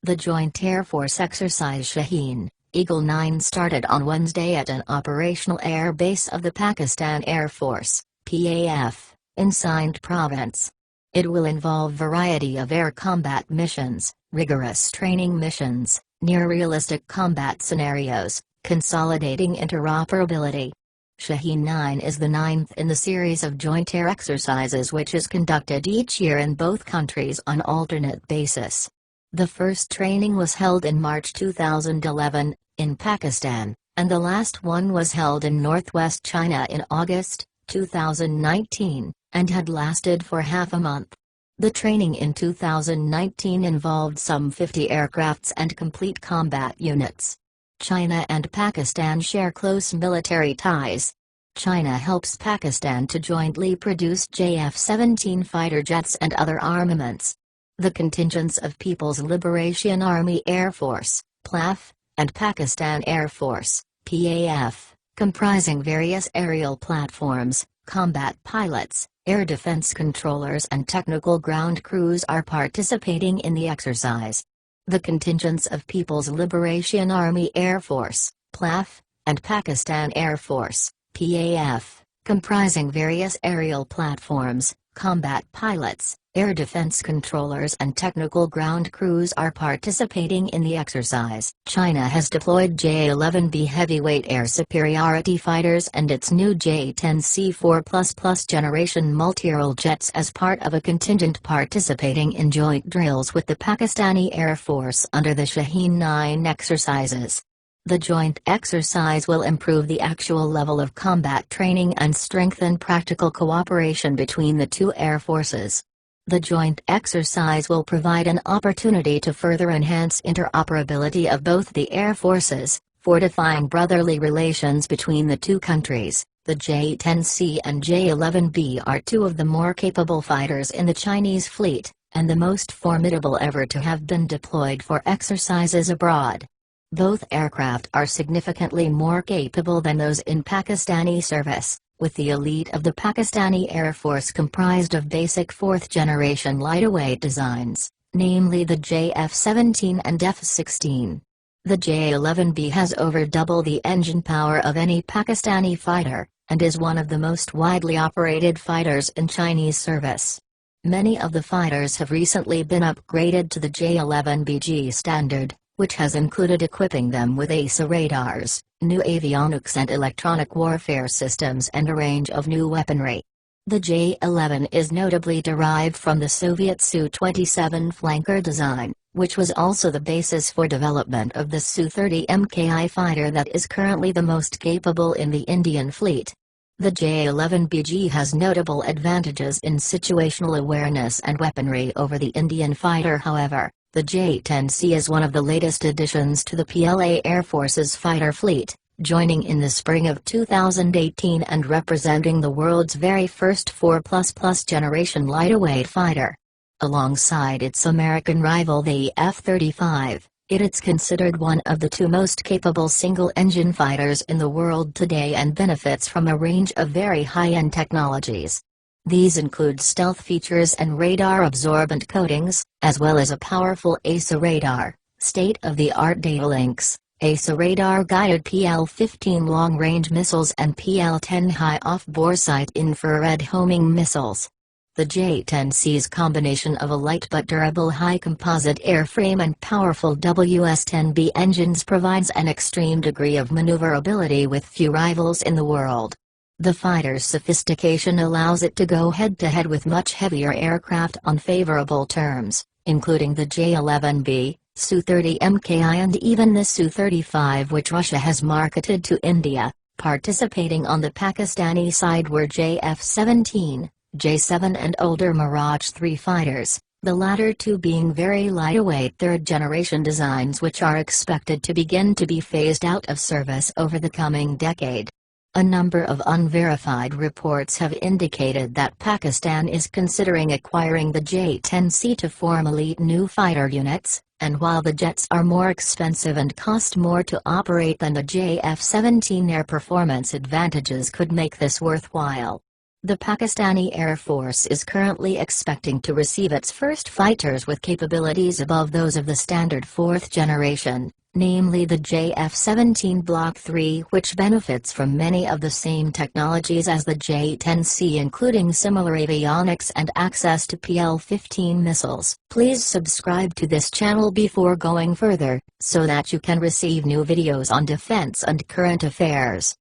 The Joint Air Force exercise Shaheen, Eagle 9 started on Wednesday at an operational air base of the Pakistan Air Force, PAF, in Sindh province. It will involve variety of air combat missions, rigorous training missions, near-realistic combat scenarios, consolidating interoperability. Shaheen 9 is the ninth in the series of joint air exercises which is conducted each year in both countries on alternate basis. The first training was held in March 2011, in Pakistan, and the last one was held in northwest China in August 2019, and had lasted for half a month. The training in 2019 involved some 50 aircrafts and complete combat units. China and Pakistan share close military ties. China helps Pakistan to jointly produce JF-17 fighter jets and other armaments. The contingents of People's Liberation Army Air Force, PLAF, and Pakistan Air Force, PAF, comprising various aerial platforms, combat pilots, air defense controllers and technical ground crews are participating in the exercise. The contingents of People's Liberation Army Air Force, PLAF, and Pakistan Air Force, PAF, comprising various aerial platforms, combat pilots, air defense controllers and technical ground crews are participating in the exercise. China has deployed J-11B heavyweight air superiority fighters and its new J-10C4++ generation multirole jets as part of a contingent participating in joint drills with the Pakistani Air Force under the Shaheen 9 exercises. The joint exercise will improve the actual level of combat training and strengthen practical cooperation between the two air forces. The joint exercise will provide an opportunity to further enhance interoperability of both the air forces, fortifying brotherly relations between the two countries. The J-10C and J-11B are two of the more capable fighters in the Chinese fleet, and the most formidable ever to have been deployed for exercises abroad. Both aircraft are significantly more capable than those in Pakistani service, with the elite of the Pakistani Air Force comprised of basic fourth-generation lightweight designs, namely the JF-17 and F-16. The J-11B has over double the engine power of any Pakistani fighter, and is one of the most widely operated fighters in Chinese service. Many of the fighters have recently been upgraded to the J-11BG standard, which has included equipping them with AESA radars, new avionics and electronic warfare systems and a range of new weaponry. The J-11 is notably derived from the Soviet Su-27 flanker design, which was also the basis for development of the Su-30 MKI fighter that is currently the most capable in the Indian fleet. The J-11BG has notable advantages in situational awareness and weaponry over the Indian fighter. However, the J-10C is one of the latest additions to the PLA Air Force's fighter fleet, joining in the spring of 2018 and representing the world's very first 4++ generation lightweight fighter. Alongside its American rival the F-35, it's considered one of the two most capable single-engine fighters in the world today and benefits from a range of very high-end technologies. These include stealth features and radar-absorbent coatings, as well as a powerful AESA radar, state-of-the-art data links, AESA radar-guided PL-15 long-range missiles and PL-10 high off-boresight infrared homing missiles. The J-10C's combination of a light but durable high-composite airframe and powerful WS-10B engines provides an extreme degree of maneuverability with few rivals in the world. The fighter's sophistication allows it to go head-to-head with much heavier aircraft on favorable terms, including the J-11B, Su-30 MKI and even the Su-35 which Russia has marketed to India. Participating on the Pakistani side were JF-17, J-7 and older Mirage 3 fighters, the latter two being very lightweight third-generation designs which are expected to begin to be phased out of service over the coming decade. A number of unverified reports have indicated that Pakistan is considering acquiring the J-10C to form elite new fighter units, and while the jets are more expensive and cost more to operate than the JF-17, their performance advantages could make this worthwhile. The Pakistani Air Force is currently expecting to receive its first fighters with capabilities above those of the standard fourth generation, namely the JF-17 Block 3, which benefits from many of the same technologies as the J-10C, including similar avionics and access to PL-15 missiles. Please subscribe to this channel before going further, so that you can receive new videos on defense and current affairs.